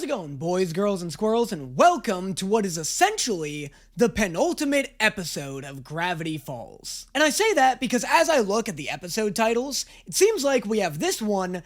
How's it going, boys, girls, and squirrels, and welcome to what is essentially the penultimate episode of Gravity Falls. And I say that because as I look at the episode titles, it seems like we have this one,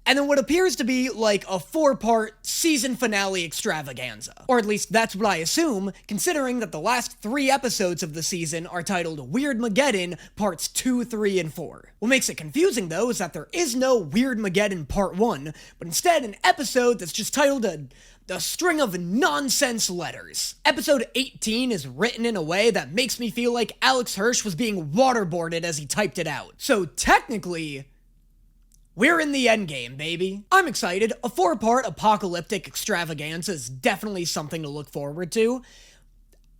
and then what appears to be like a 4-part season finale extravaganza. Or at least that's what I assume, considering that the last 3 episodes of the season are titled Weirdmageddon Parts 2, 3, and 4. What makes it confusing though is that there is no Weirdmageddon Part 1, but instead an episode that's just titled a string of nonsense letters. Episode 18 is written in a way that makes me feel like Alex Hirsch was being waterboarded as he typed it out. So technically, we're in the endgame, baby. I'm excited. A 4-part apocalyptic extravaganza is definitely something to look forward to.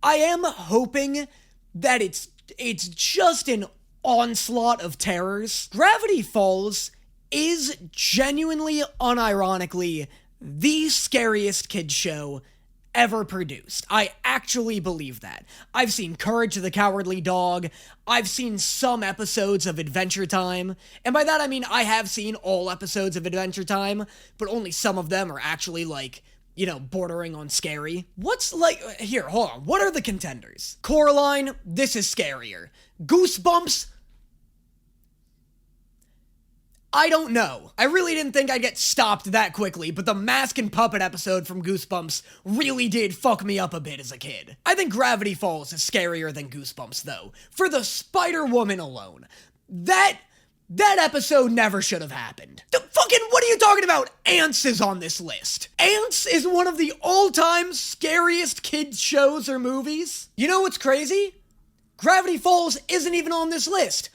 I am hoping that it's just an onslaught of terrors. Gravity Falls is genuinely, unironically, the scariest kids show ever produced. I actually believe that. I've seen Courage the Cowardly Dog, I've seen some episodes of Adventure Time, and by that I mean I have seen all episodes of Adventure Time, but only some of them are actually like, you know, bordering on scary. Here, hold on, what are the contenders? Coraline, this is scarier. Goosebumps, I don't know. I really didn't think I'd get stopped that quickly, but the Mask and Puppet episode from Goosebumps really did fuck me up a bit as a kid. I think Gravity Falls is scarier than Goosebumps, though. For the Spider-Woman alone. That episode never should have happened. What are you talking about? Ants is on this list. Ants is one of the all-time scariest kids shows or movies. You know what's crazy? Gravity Falls isn't even on this list.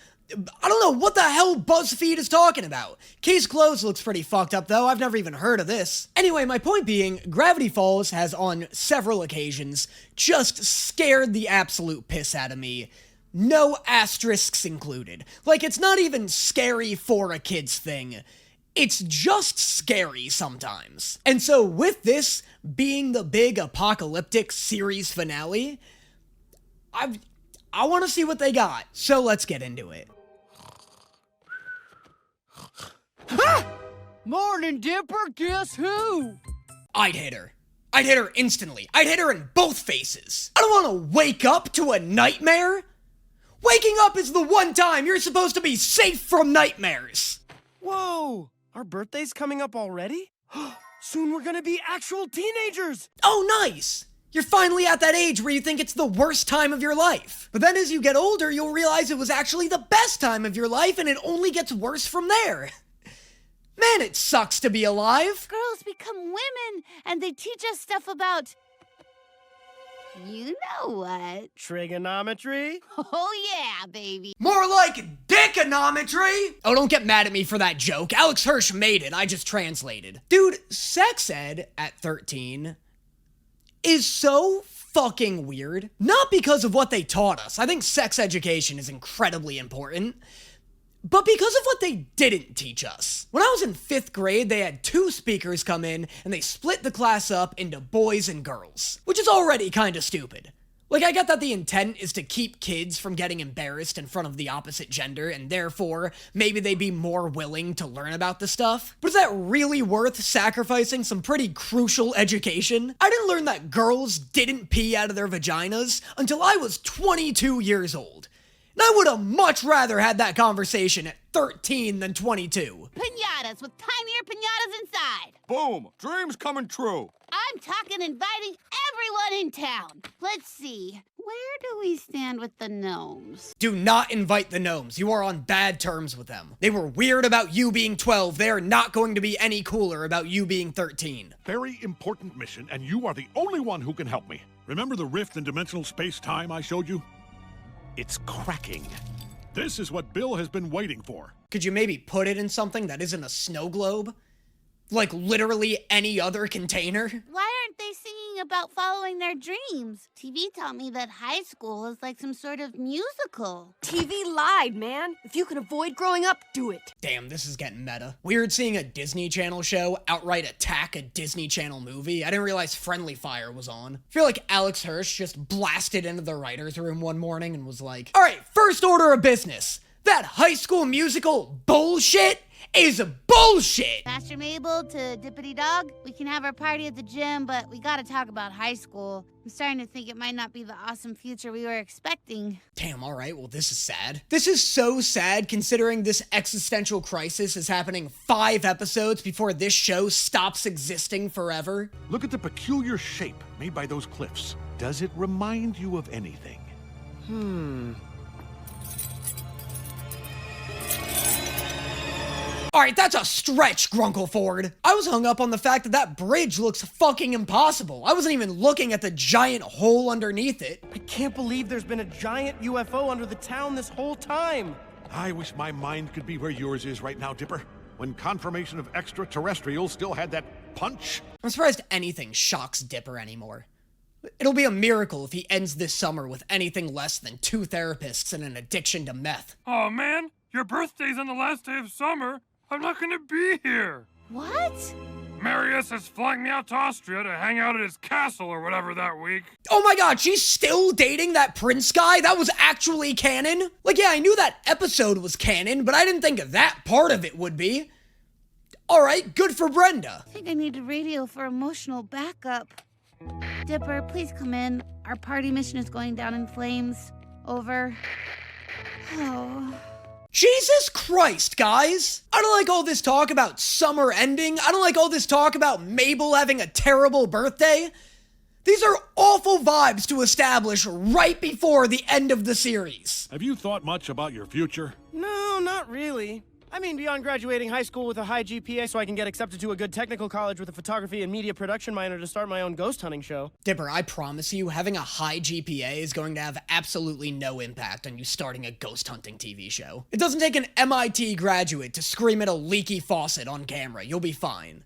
I don't know what the hell BuzzFeed is talking about. Case Closed looks pretty fucked up though, I've never even heard of this. Anyway, my point being, Gravity Falls has on several occasions just scared the absolute piss out of me. No asterisks included. Like, it's not even scary for a kid's thing. It's just scary sometimes. And so with this being the big apocalyptic series finale, I want to see what they got. So let's get into it. Ha! Morning, Dipper, guess who? I'd hit her. I'd hit her instantly. I'd hit her in both faces. I don't want to wake up to a nightmare. Waking up is the one time you're supposed to be safe from nightmares. Whoa, our birthday's coming up already? Soon we're gonna be actual teenagers. Oh, nice. You're finally at that age where you think it's the worst time of your life. But then as you get older, you'll realize it was actually the best time of your life and it only gets worse from there. Man, it sucks to be alive. Girls become women and they teach us stuff about, you know what? Trigonometry? Oh yeah, baby. More like dickonometry. Oh, don't get mad at me for that joke. Alex Hirsch made it, I just translated. Dude, sex ed at 13 is so fucking weird. Not because of what they taught us. I think sex education is incredibly important. But because of what they didn't teach us. When I was in 5th grade, they had 2 speakers come in and they split the class up into boys and girls. Which is already kinda stupid. Like, I get that the intent is to keep kids from getting embarrassed in front of the opposite gender, and therefore, maybe they'd be more willing to learn about the stuff. But is that really worth sacrificing some pretty crucial education? I didn't learn that girls didn't pee out of their vaginas until I was 22 years old. And I would have much rather had that conversation at 13 than 22. Pinatas with tinier pinatas inside. Boom! Dreams coming true. I'm talking inviting everyone in town. Let's see, where do we stand with the gnomes? Do not invite the gnomes. You are on bad terms with them. They were weird about you being 12. They are not going to be any cooler about you being 13. Very important mission, and you are the only one who can help me. Remember the rift in dimensional space-time I showed you? It's cracking. This is what Bill has been waiting for. Could you maybe put it in something that isn't a snow globe? Like literally any other container? Why aren't they singing about following their dreams? TV taught me that high school is like some sort of musical. TV lied, man. If you can avoid growing up, do it. Damn, this is getting meta. Weird seeing a Disney Channel show outright attack a Disney Channel movie. I didn't realize Friendly Fire was on. I feel like Alex Hirsch just blasted into the writer's room one morning and was like, all right, first order of business. That High School Musical bullshit is bullshit! Master Mabel to Dippity Dog, we can have our party at the gym, but we gotta talk about high school. I'm starting to think it might not be the awesome future we were expecting. Damn, alright, well this is sad. This is so sad considering this existential crisis is happening 5 episodes before this show stops existing forever. Look at the peculiar shape made by those cliffs. Does it remind you of anything? Alright, that's a stretch, Grunkle Ford. I was hung up on the fact that that bridge looks fucking impossible. I wasn't even looking at the giant hole underneath it. I can't believe there's been a giant UFO under the town this whole time. I wish my mind could be where yours is right now, Dipper. When confirmation of extraterrestrials still had that punch. I'm surprised anything shocks Dipper anymore. It'll be a miracle if he ends this summer with anything less than 2 therapists and an addiction to meth. Oh man, your birthday's on the last day of summer. I'm not gonna be here. What? Marius is flying me out to Austria to hang out at his castle or whatever that week. Oh my god, she's still dating that prince guy? That was actually canon? Like, yeah, I knew that episode was canon, but I didn't think that part of it would be. Alright, good for Brenda. I think I need a radio for emotional backup. Dipper, please come in. Our party mission is going down in flames. Over. Oh. Jesus Christ, guys! I don't like all this talk about summer ending. I don't like all this talk about Mabel having a terrible birthday. These are awful vibes to establish right before the end of the series. Have you thought much about your future? No, not really. I mean, beyond graduating high school with a high GPA so I can get accepted to a good technical college with a photography and media production minor to start my own ghost hunting show. Dipper, I promise you, having a high GPA is going to have absolutely no impact on you starting a ghost hunting TV show. It doesn't take an MIT graduate to scream at a leaky faucet on camera. You'll be fine.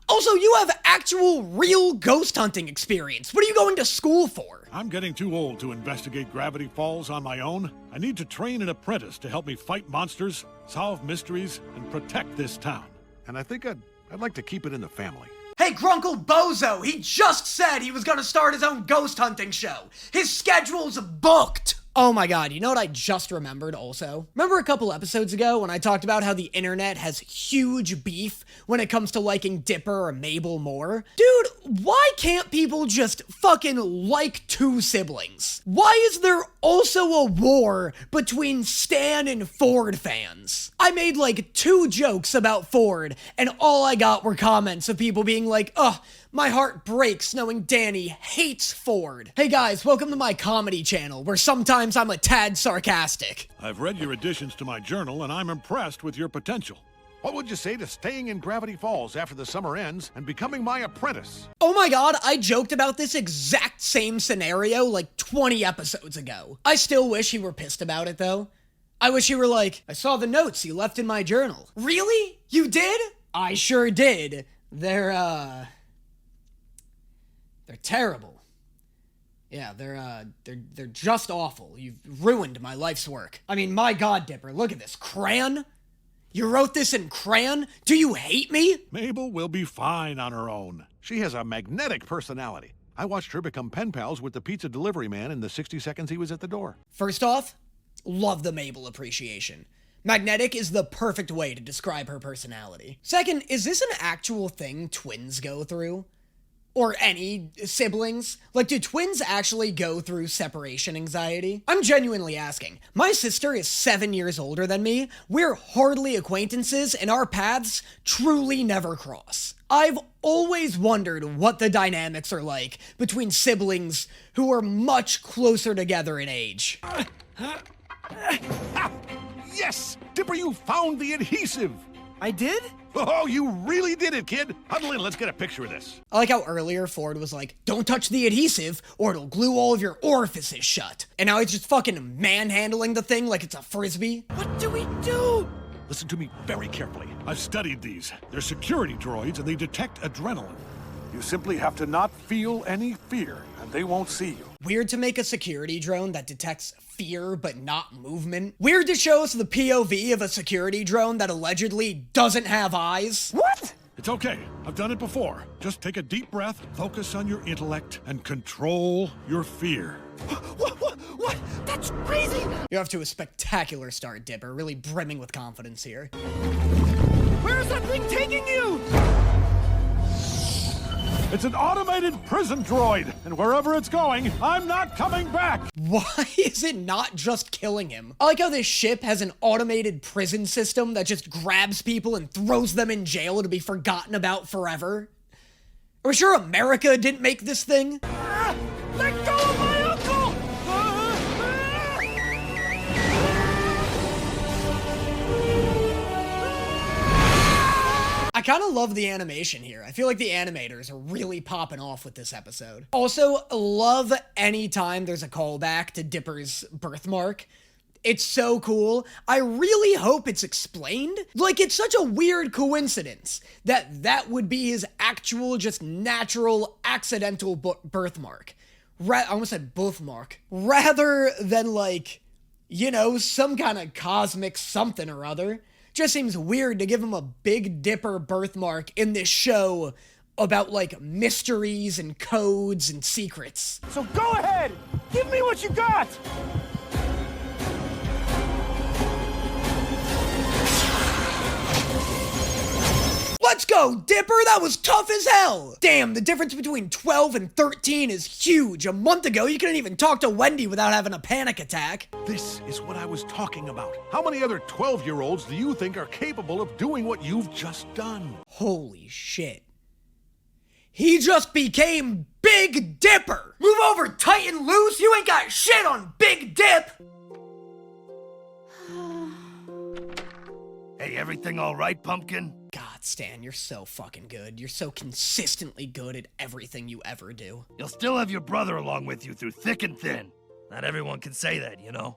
Also, you have actual, real ghost hunting experience. What are you going to school for? I'm getting too old to investigate Gravity Falls on my own. I need to train an apprentice to help me fight monsters, solve mysteries, and protect this town. And I think I'd like to keep it in the family. Hey, Grunkle Bozo, he just said he was gonna start his own ghost hunting show. His schedule's booked. Oh my god, you know what I just remembered also? Remember a couple episodes ago when I talked about how the internet has huge beef when it comes to liking Dipper or Mabel more? Dude, why can't people just fucking like 2 siblings? Why is there also a war between Stan and Ford fans? I made like 2 jokes about Ford, and all I got were comments of people being like, ugh, my heart breaks knowing Danny hates Ford. Hey guys, welcome to my comedy channel, where sometimes I'm a tad sarcastic. I've read your additions to my journal, and I'm impressed with your potential. What would you say to staying in Gravity Falls after the summer ends and becoming my apprentice? Oh my god, I joked about this exact same scenario like 20 episodes ago. I still wish you were pissed about it though. I wish you were like, I saw the notes you left in my journal. Really? You did? I sure did. They're terrible. Yeah, they're just awful. You've ruined my life's work. I mean, my god, Dipper, look at this. Crayon? You wrote this in crayon? Do you hate me? Mabel will be fine on her own. She has a magnetic personality. I watched her become pen pals with the pizza delivery man in the 60 seconds he was at the door. First off, love the Mabel appreciation. Magnetic is the perfect way to describe her personality. Second, is this an actual thing twins go through? Or any siblings? Like, do twins actually go through separation anxiety? I'm genuinely asking. My sister is 7 years older than me. We're hardly acquaintances, and our paths truly never cross. I've always wondered what the dynamics are like between siblings who are much closer together in age. Yes! Dipper, you found the adhesive! I did? Oh, you really did it, kid! Huddle in, let's get a picture of this. I like how earlier Ford was like, don't touch the adhesive or it'll glue all of your orifices shut. And now he's just fucking manhandling the thing like it's a frisbee. What do we do? Listen to me very carefully. I've studied these. They're security droids and they detect adrenaline. You simply have to not feel any fear and they won't see you. Weird to make a security drone that detects fear but not movement. Weird to show us the POV of a security drone that allegedly doesn't have eyes. What? It's okay. I've done it before. Just take a deep breath, focus on your intellect, and control your fear. What? That's crazy! You're off to a spectacular start, Dipper, really brimming with confidence here. Where's that thing taking you? It's an automated prison droid, and wherever it's going, I'm not coming back! Why is it not just killing him? I like how this ship has an automated prison system that just grabs people and throws them in jail to be forgotten about forever. Are we sure America didn't make this thing? Let go of my uncle! I kind of love the animation here. I feel like the animators are really popping off with this episode. Also, love any time there's a callback to Dipper's birthmark. It's so cool. I really hope it's explained. Like, it's such a weird coincidence that that would be his actual, just natural, accidental birthmark. I almost said birthmark. Rather than, like, you know, some kind of cosmic something or other. Just seems weird to give him a Big Dipper birthmark in this show about, like, mysteries and codes and secrets. So go ahead! Give me what you got! Let's go, Dipper! That was tough as hell! Damn, the difference between 12 and 13 is huge. A month ago, you couldn't even talk to Wendy without having a panic attack. This is what I was talking about. How many other 12-year-olds do you think are capable of doing what you've just done? Holy shit. He just became Big Dipper! Move over, Titan Loose! You ain't got shit on Big Dip! Hey, everything all right, Pumpkin? God, Stan, you're so fucking good. You're so consistently good at everything you ever do. You'll still have your brother along with you through thick and thin. Not everyone can say that, you know?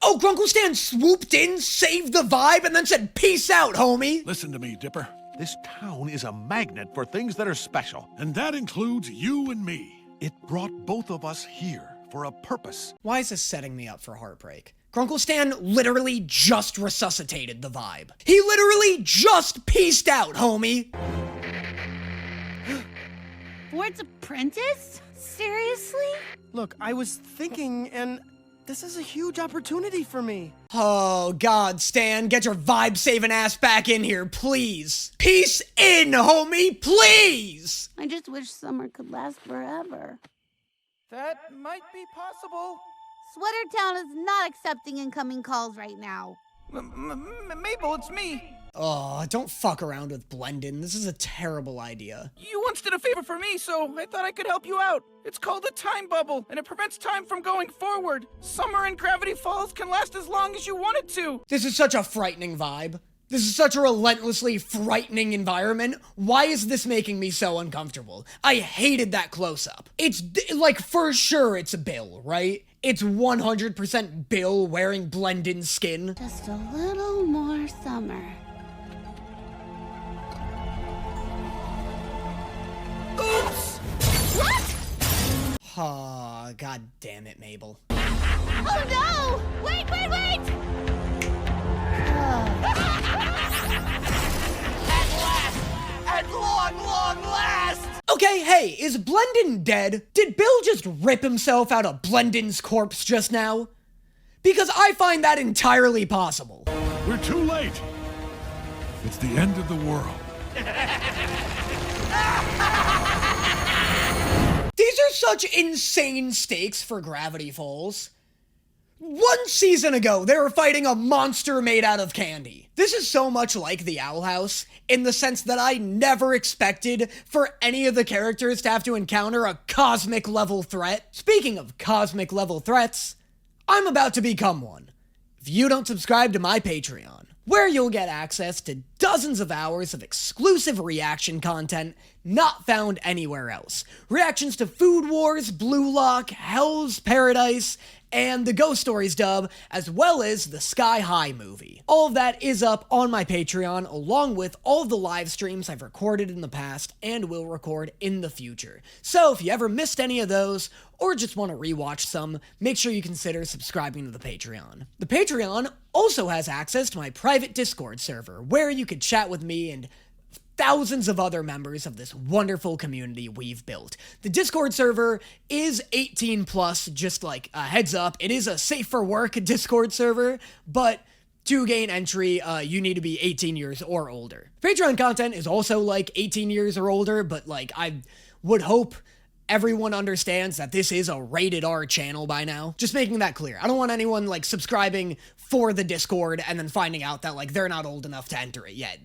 Oh, Grunkle Stan swooped in, saved the vibe, and then said, "Peace out, homie." Listen to me, Dipper. This town is a magnet for things that are special, and that includes you and me. It brought both of us here for a purpose. Why is this setting me up for heartbreak? Grunkle Stan literally just resuscitated the vibe. He literally just peaced out, homie. Ford's apprentice? Seriously? Look, I was thinking, and this is a huge opportunity for me. Oh, God, Stan, get your vibe-saving ass back in here, please. Peace in, homie, please. I just wish summer could last forever. That might be possible. Sweater Town is not accepting incoming calls right now. Mabel, it's me. Oh, don't fuck around with Blendin. This is a terrible idea. You once did a favor for me, so I thought I could help you out. It's called a time bubble, and it prevents time from going forward. Summer in Gravity Falls can last as long as you want it to. This is such a frightening vibe. This is such a relentlessly frightening environment. Why is this making me so uncomfortable? I hated that close-up. It's, like, for sure it's Bill, right? It's 100% Bill wearing Blendin skin. Just a little more summer. Oops! What? Aw, god damn it, Mabel. Oh no! Wait! At long last! Okay, hey, is Blendin dead? Did Bill just rip himself out of Blendin's corpse just now? Because I find that entirely possible. We're too late. It's the end of the world. These are such insane stakes for Gravity Falls. 1 season ago, they were fighting a monster made out of candy. This is so much like the Owl House, in the sense that I never expected for any of the characters to have to encounter a cosmic level threat. Speaking of cosmic level threats, I'm about to become one. If you don't subscribe to my Patreon, where you'll get access to dozens of hours of exclusive reaction content not found anywhere else. Reactions to Food Wars, Blue Lock, Hell's Paradise, and the Ghost Stories dub, as well as the Sky High movie. All of that is up on my Patreon, along with all of the live streams I've recorded in the past and will record in the future. So if you ever missed any of those, or just want to rewatch some, make sure you consider subscribing to the Patreon. The Patreon also has access to my private Discord server, where you could chat with me and thousands of other members of this wonderful community we've built. The Discord server is 18 plus, just like a heads up. It is a safe for work Discord server, but to gain entry, you need to be 18 years or older. Patreon content is also like 18 years or older, but like I would hope everyone understands that this is a rated R channel by now. Just making that clear. I don't want anyone like subscribing for the Discord and then finding out that like they're not old enough to enter it yet.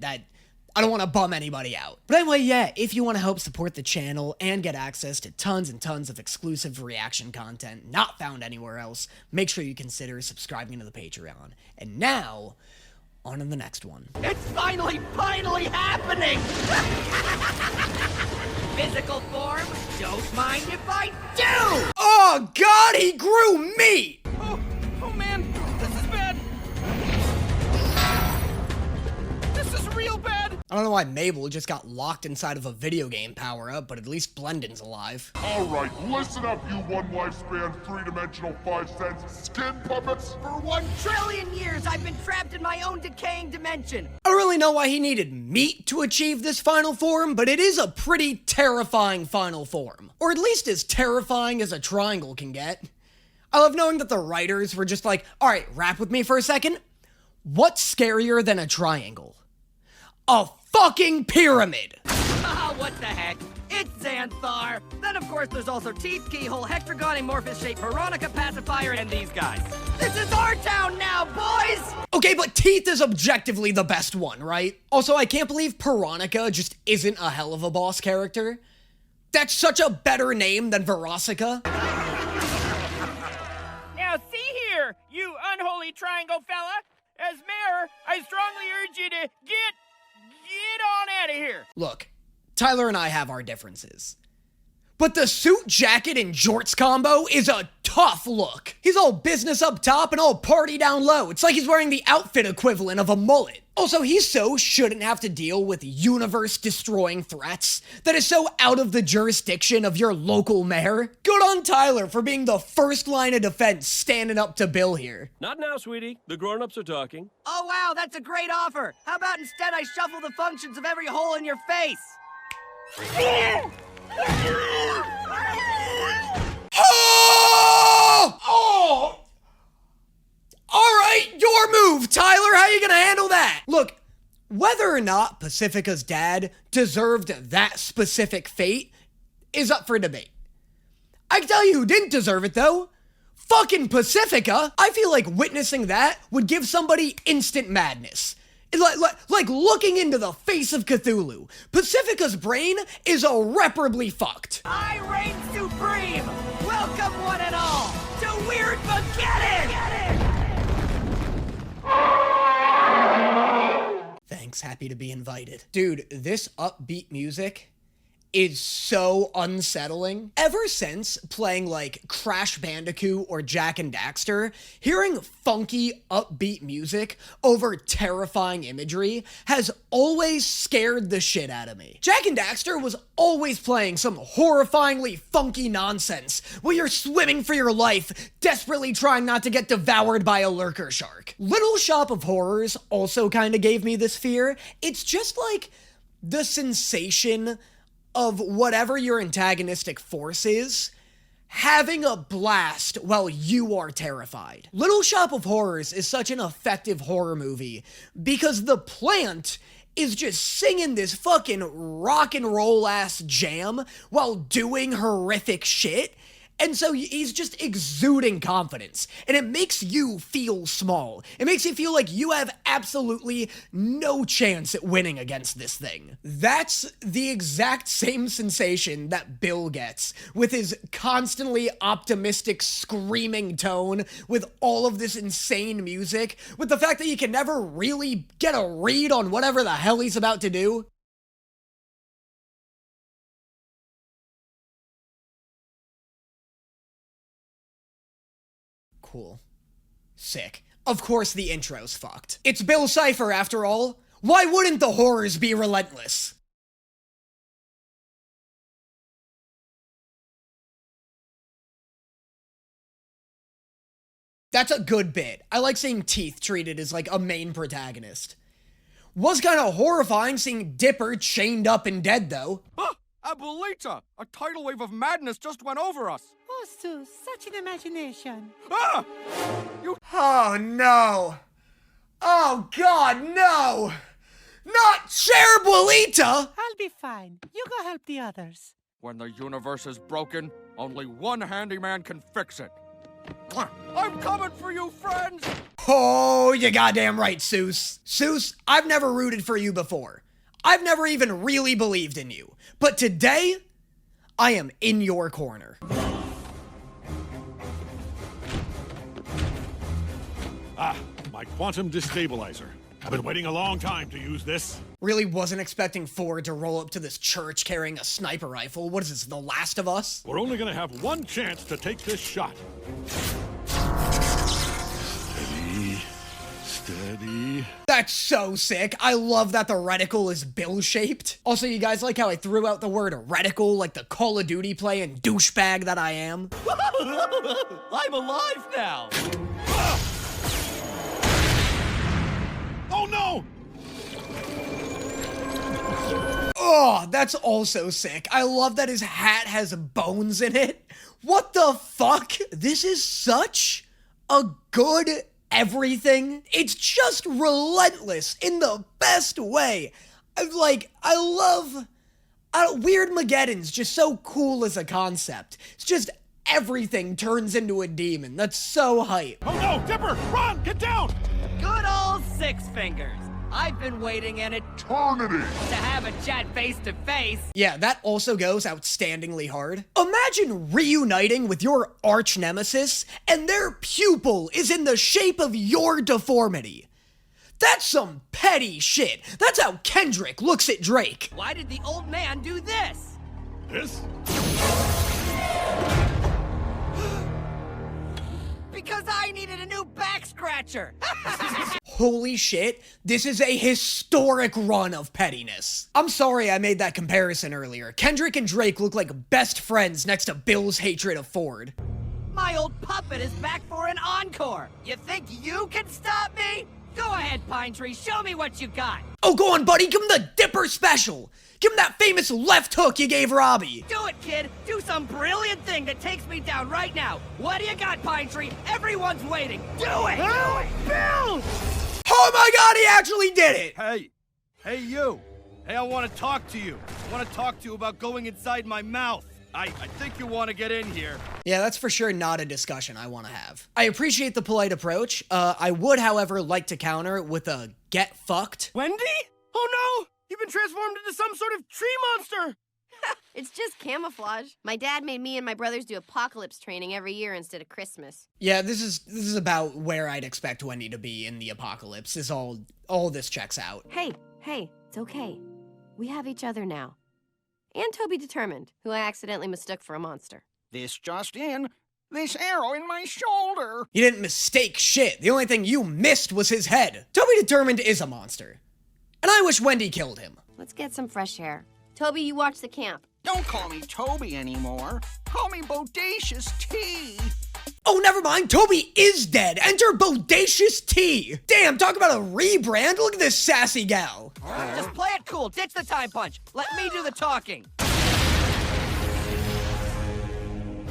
I don't want to bum anybody out. But anyway, yeah, if you want to help support the channel and get access to tons and tons of exclusive reaction content not found anywhere else, make sure you consider subscribing to the Patreon. And now, on to the next one. It's finally happening! Physical form, don't mind if I do! Oh god, he grew meat! Oh man, this is bad. This is real bad. I don't know why Mabel just got locked inside of a video game power-up, but at least Blendon's alive. Alright, listen up, you one lifespan, three-dimensional 5 cents skin puppets! For 1 trillion years, I've been trapped in my own decaying dimension. I don't really know why he needed meat to achieve this final form, but it is a pretty terrifying final form. Or at least as terrifying as a triangle can get. I love knowing that the writers were just like, alright, rap with me for a second. What's scarier than a triangle? A fucking pyramid! Ah, what the heck? It's Xanthar. Then, of course, there's also Teeth, Keyhole, Hectagon, Amorphous-shaped Veronica Pacifier, and these guys. This is our town now, boys! Okay, but Teeth is objectively the best one, right? Also, I can't believe Veronica just isn't a hell of a boss character. That's such a better name than Verosica. Now see here, you unholy triangle fella. As mayor, I strongly urge you to get on out of here. Look, Tyler and I have our differences. But the suit, jacket, and jorts combo is a tough look. He's all business up top and all party down low. It's like he's wearing the outfit equivalent of a mullet. Also, he so shouldn't have to deal with universe-destroying threats that is so out of the jurisdiction of your local mayor. Good on Tyler for being the first line of defense standing up to Bill here. Not now, sweetie. The grown-ups are talking. Oh, wow, that's a great offer. How about instead I shuffle the functions of every hole in your face? Oh! Alright, your move, Tyler! How you gonna handle that? Look, whether or not Pacifica's dad deserved that specific fate is up for debate. I can tell you who didn't deserve it, though. Fucking Pacifica! I feel like witnessing that would give somebody instant madness. Like looking into the face of Cthulhu. Pacifica's brain is irreparably fucked. I reign supreme! Welcome one and all to Weirdmageddon! Thanks, happy to be invited. Dude, this upbeat music is so unsettling. Ever since playing like Crash Bandicoot or Jak and Daxter, hearing funky upbeat music over terrifying imagery has always scared the shit out of me. Jak and Daxter was always playing some horrifyingly funky nonsense where you're swimming for your life, desperately trying not to get devoured by a lurker shark. Little Shop of Horrors also kind of gave me this fear. It's just like the sensation of whatever your antagonistic force is, having a blast while you are terrified. Little Shop of Horrors is such an effective horror movie because the plant is just singing this fucking rock and roll ass jam while doing horrific shit. And so he's just exuding confidence, and it makes you feel small. It makes you feel like you have absolutely no chance at winning against this thing. That's the exact same sensation that Bill gets with his constantly optimistic screaming tone, with all of this insane music, with the fact that you can never really get a read on whatever the hell he's about to do. Cool. Sick. Of course the intro's fucked. It's Bill Cipher after all. Why wouldn't the horrors be relentless? That's a good bit. I like seeing Teeth treated as like a main protagonist. Was kind of horrifying seeing Dipper chained up and dead, though. Abuelita! A tidal wave of madness just went over us! Oh, Sue, such an imagination. Ah! Oh, no. Oh, God, no! Not Cher Abuelita! I'll be fine. You go help the others. When the universe is broken, only one handyman can fix it. I'm coming for you, friends! Oh, you goddamn right, Seuss. Seuss, I've never rooted for you before. I've never even really believed in you. But today, I am in your corner. Ah, my quantum destabilizer. I've been waiting a long time to use this. Really wasn't expecting Ford to roll up to this church carrying a sniper rifle. What is this, The Last of Us? We're only gonna have one chance to take this shot. Steady, steady. That's so sick. I love that the reticle is bill-shaped. Also, you guys like how I threw out the word reticle like the Call of Duty playing douchebag that I am? I'm alive now! Oh no! Oh, that's also sick. I love that his hat has bones in it. What the fuck? This is such a good everything. It's just relentless in the best way. I love Weirdmageddon's just so cool as a concept. It's just everything turns into a demon. That's so hype. Oh no, Dipper, run, get down! Good old Six Fingers. I've been waiting an eternity to have a chat face to face. Yeah, that also goes outstandingly hard. Imagine reuniting with your arch nemesis and their pupil is in the shape of your deformity. That's some petty shit. That's how Kendrick looks at Drake. Why did the old man do this? This? Because I needed a new back scratcher. Holy shit, this is a historic run of pettiness. I'm sorry I made that comparison earlier. Kendrick and Drake look like best friends next to Bill's hatred of Ford. My old puppet is back for an encore. You think you can stop me? Go ahead, Pine Tree, show me what you got. Oh, go on, buddy, give him the Dipper special. Give him that famous left hook you gave Robbie. Do it, kid. Do some brilliant thing that takes me down right now. What do you got, Pine Tree? Everyone's waiting. Do it! Do it! Bill! Oh my god, he actually did it! Hey you! Hey, I want to talk to you. I want to talk to you about going inside my mouth. I think you want to get in here. Yeah, that's for sure not a discussion I want to have. I appreciate the polite approach. I would, however, like to counter with a get fucked. Wendy? Oh no! You've been transformed into some sort of tree monster! It's just camouflage. My dad made me and my brothers do apocalypse training every year instead of Christmas. Yeah, this is about where I'd expect Wendy to be in the apocalypse. Is all this checks out. Hey, it's okay. We have each other now. And Toby Determined, who I accidentally mistook for a monster. This just in. This arrow in my shoulder. You didn't mistake shit. The only thing you missed was his head. Toby Determined is a monster. And I wish Wendy killed him. Let's get some fresh air. Toby, you watch the camp. Don't call me Toby anymore. Call me Bodacious T. Oh, never mind. Toby is dead. Enter Bodacious T. Damn, talk about a rebrand. Look at this sassy gal. Just play it cool. Ditch the time punch. Let me do the talking.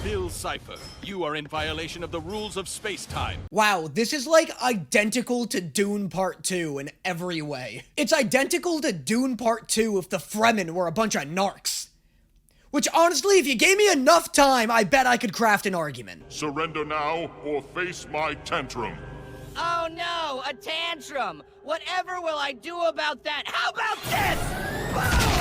Bill Cipher, you are in violation of the rules of space-time. Wow, this is like identical to Dune Part 2 in every way. It's identical to Dune Part 2 if the Fremen were a bunch of narcs. Which honestly, if you gave me enough time, I bet I could craft an argument. Surrender now or face my tantrum. Oh no, a tantrum. Whatever will I do about that? How about this? Boom!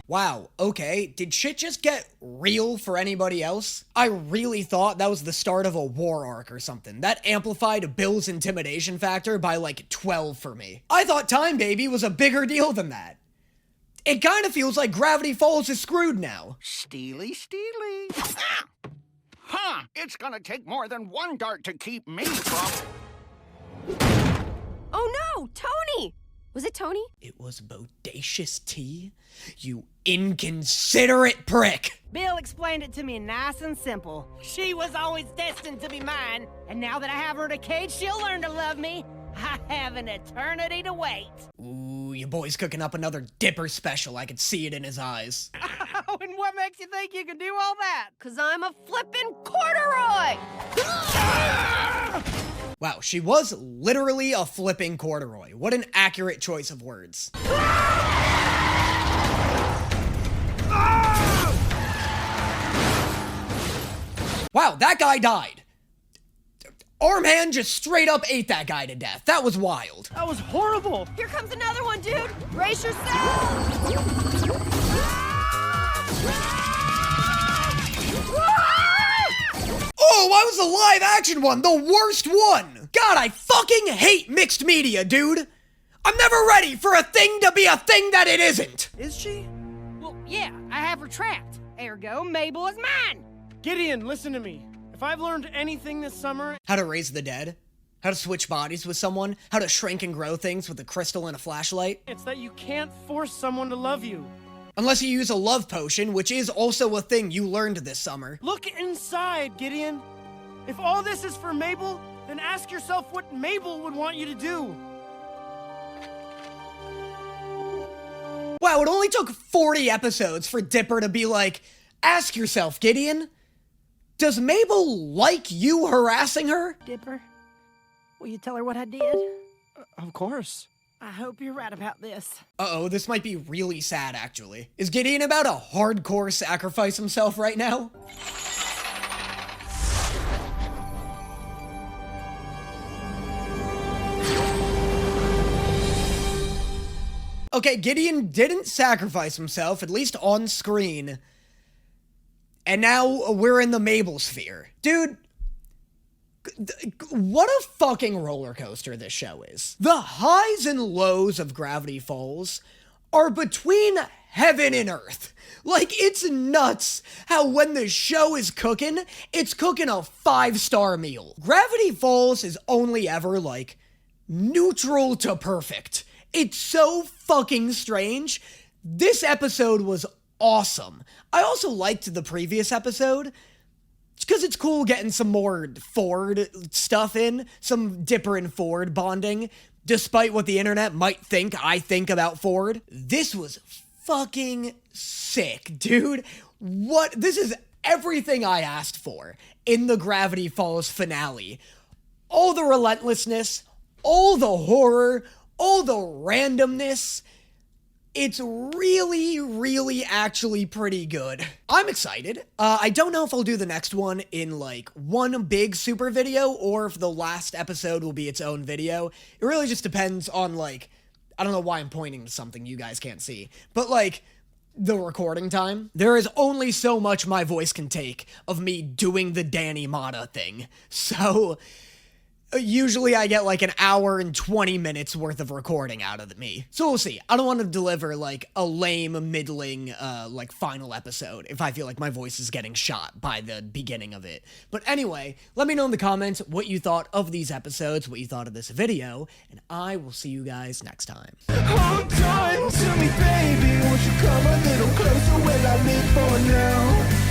Wow, okay, did shit just get real for anybody else? I really thought that was the start of a war arc or something. That amplified Bill's intimidation factor by like 12 for me. I thought Time Baby was a bigger deal than that. It kind of feels like Gravity Falls is screwed now. Steely. Huh, it's gonna take more than one dart to keep me from... Oh no, Tony! Was it Tony? It was Bodacious T? You inconsiderate prick! Bill explained it to me nice and simple. She was always destined to be mine, and now that I have her in a cage, she'll learn to love me. I have an eternity to wait. Ooh, your boy's cooking up another Dipper special. I could see it in his eyes. Oh, and what makes you think you can do all that? 'Cause I'm a flippin' corduroy! Wow, she was literally a flipping corduroy. What an accurate choice of words. Wow, that guy died. Armhand just straight up ate that guy to death. That was wild. That was horrible. Here comes another one, dude! Brace yourself! Oh, I was the live action one, the worst one! God, I fucking hate mixed media, dude! I'm never ready for a thing to be a thing that it isn't! Is she? Well, yeah, I have her trapped. Ergo, Mabel is mine. Gideon, listen to me. If I've learned anything this summer... How to raise the dead? How to switch bodies with someone? How to shrink and grow things with a crystal and a flashlight? It's that you can't force someone to love you. Unless you use a love potion, which is also a thing you learned this summer. Look inside, Gideon. If all this is for Mabel, then ask yourself what Mabel would want you to do. Wow, it only took 40 episodes for Dipper to be like, ask yourself, Gideon, does Mabel like you harassing her? Dipper, will you tell her what I did? Of course. I hope you're right about this. Uh-oh, this might be really sad, actually. Is Gideon about to hardcore sacrifice himself right now? Okay, Gideon didn't sacrifice himself, at least on screen. And now we're in the Mabel sphere. Dude, what a fucking roller coaster this show is. The highs and lows of Gravity Falls are between heaven and earth. Like, it's nuts how when the show is cooking, it's cooking a 5-star meal. Gravity Falls is only ever, like, neutral to perfect. It's so fucking strange. This episode was awesome. I also liked the previous episode because it's cool getting some more Ford stuff in, some Dipper and Ford bonding, despite what the internet might think I think about Ford. This was fucking sick, dude. This is everything I asked for in the Gravity Falls finale. All the relentlessness, all the horror, all the randomness. It's really, really actually pretty good. I'm excited. I don't know if I'll do the next one in like one big super video or if the last episode will be its own video. It really just depends on like, I don't know why I'm pointing to something you guys can't see, but like the recording time. There is only so much my voice can take of me doing the Danny Mata thing. So usually I get like an hour and 20 minutes worth of recording out of me. So we'll see. I don't want to deliver like a lame, middling, like final episode if I feel like my voice is getting shot by the beginning of it. But anyway, let me know in the comments what you thought of these episodes, what you thought of this video, and I will see you guys next time. Hold on to me, baby. Won't you come a little closer? Will I live for now?